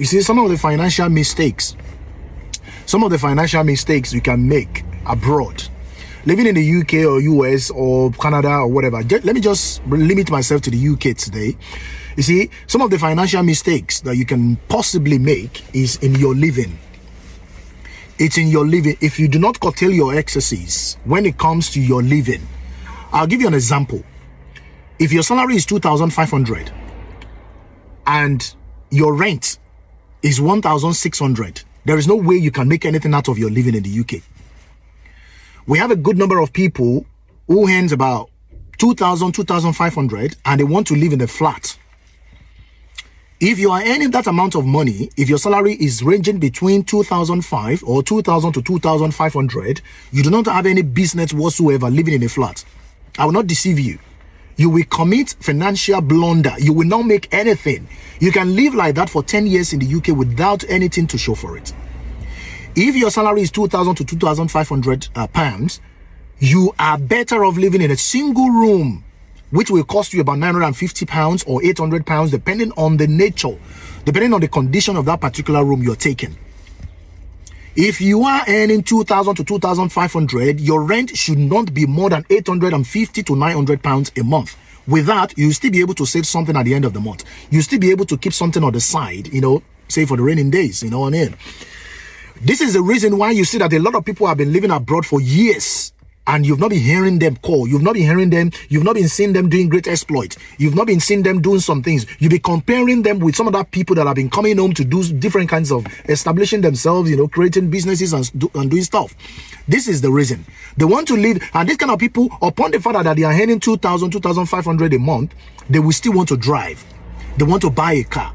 You see, some of the financial mistakes you can make abroad, living in the UK or US or Canada or whatever. Let me just limit myself to the UK today. You see, some of the financial mistakes that you can possibly make is in your living. It's in your living. If you do not curtail your excesses when it comes to your living, I'll give you an example. If your salary is 2,500 and your rent is 1,600, there is no way you can make anything out of your living in the UK. We have a good number of people who earns about 2,000, 2,500 and they want to live in a flat. If you are earning that amount of money, if your salary is ranging between 2,500 or 2,000 to 2,500, you do not have any business whatsoever living in a flat. I will not deceive you. You will commit financial blunder. You will not make anything. You can live like that for 10 years in the UK without anything to show for it. If your salary is 2,000 to 2,500 pounds, you are better off living in a single room, which will cost you about 950 pounds or 800 pounds, depending on the nature, depending on the condition of that particular room you're taking. If you are earning 2,000 to 2,500, your rent should not be more than 850 to 900 pounds a month. With that, you'll still be able to save something at the end of the month. You'll still be able to keep something on the side, say for the raining days, you know what I mean? This is the reason why you see that a lot of people have been living abroad for years and you've not been hearing them call. You've not been seeing them doing great exploits. You've not been seeing them doing some things. You'll be comparing them with some other people that have been coming home to do different kinds of establishing themselves, creating businesses and doing stuff. This is the reason. They want to live, and this kind of people, upon the fact that they are earning 2,000, 2,500 a month, they will still want to drive. They want to buy a car.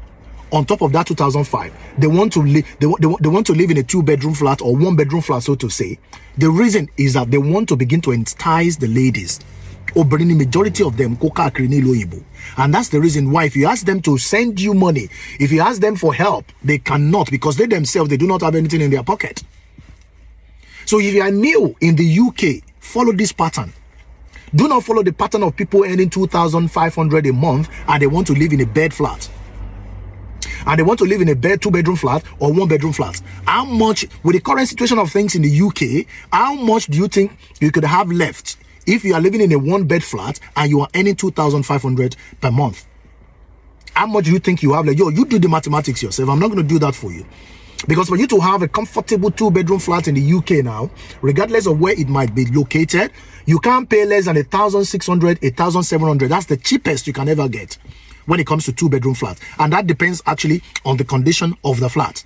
On top of that 2,005, they want to live. They want to live in a 2-bedroom flat or 1-bedroom flat, so to say. The reason is that they want to begin to entice the ladies. Or bring the majority of them, and that's the reason why. If you ask them to send you money, if you ask them for help, they cannot, because they themselves do not have anything in their pocket. So if you are new in the UK, follow this pattern. Do not follow the pattern of people earning 2,500 a month and they want to live in a bed flat. And they want to live in a 2-bedroom flat or 1-bedroom flat. How much, with the current situation of things in the UK, how much do you think you could have left if you are living in a 1-bed flat and you are earning 2,500 per month? How much do you think you have left? You do the mathematics yourself. I'm not going to do that for you. Because for you to have a comfortable 2-bedroom flat in the UK now, regardless of where it might be located, you can't pay less than 1,600, 1,700. That's the cheapest you can ever get when it comes to 2-bedroom flat. And that depends actually on the condition of the flat.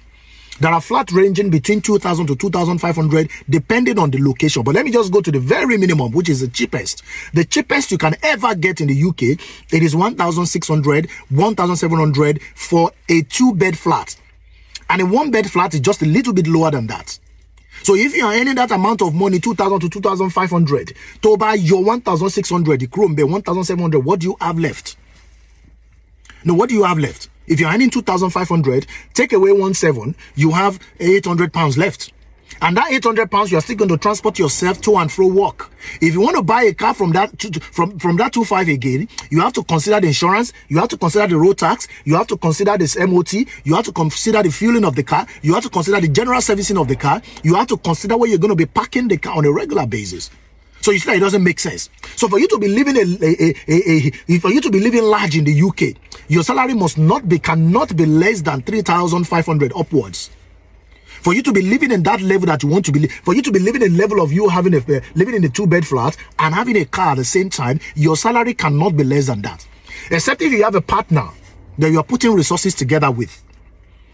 There are flats ranging between 2,000 to 2,500 depending on the location. But let me just go to the very minimum, which is the cheapest. The cheapest you can ever get in the UK, it is 1,600, 1,700 for a 2-bed flat. And a 1-bed flat is just a little bit lower than that. So if you are earning that amount of money, 2,000 to 2,500, to buy your 1,600, the Chrome Bay 1,700, what do you have left? No, what do you have left? If you're earning 2,500, take away 1,700, you have 800 pounds left. And that 800 pounds, you're still going to transport yourself to and fro work. If you want to buy a car from that from that 2,500 again, you have to consider the insurance, you have to consider the road tax, you have to consider this MOT, you have to consider the fueling of the car, you have to consider the general servicing of the car, you have to consider where you're going to be parking the car on a regular basis. So you see that it doesn't make sense. So for you to be living for you to be living large in the UK, your salary cannot be less than 3,500 upwards. For you to be living in that level that you want to be, for you to be living in the level of you having living in a 2-bed flat and having a car at the same time, your salary cannot be less than that. Except if you have a partner that you're putting resources together with.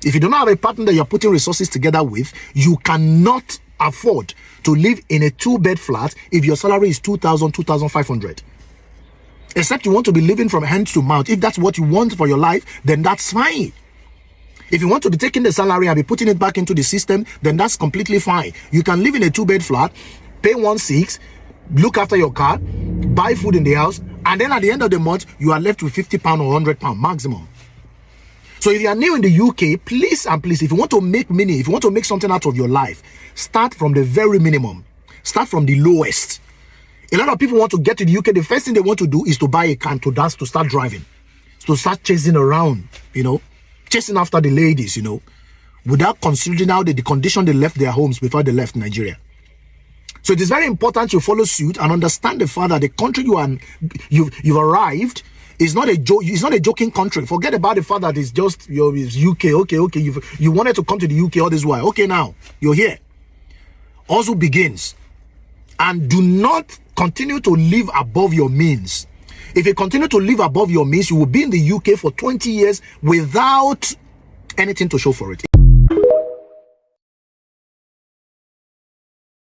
If you do not have a partner that you're putting resources together with, you cannot afford to live in a 2-bed flat if your salary is 2,000, 2,500. Except you want to be living from hand to mouth. If that's what you want for your life, then that's fine. If you want to be taking the salary and be putting it back into the system, then that's completely fine. You can live in a 2-bed flat, pay 1,600, look after your car, buy food in the house, and then at the end of the month, you are left with £50 or £100 maximum. So if you are new in the UK, please and please, if you want to make money, if you want to make something out of your life, start from the very minimum. Start from the lowest. A lot of people want to get to the UK. The first thing they want to do is to buy a car to start driving, to start chasing around, chasing after the ladies, you know, without considering how the condition they left their homes before they left Nigeria. So it is very important you follow suit and understand the fact that the country you've arrived is not a joke. It's not a joking country. Forget about the fact that it's just it's UK. Okay. You wanted to come to the UK all this while. Okay, now you're here. Also begins, and do not continue to live above your means. If you continue to live above your means, you will be in the UK for 20 years without anything to show for it.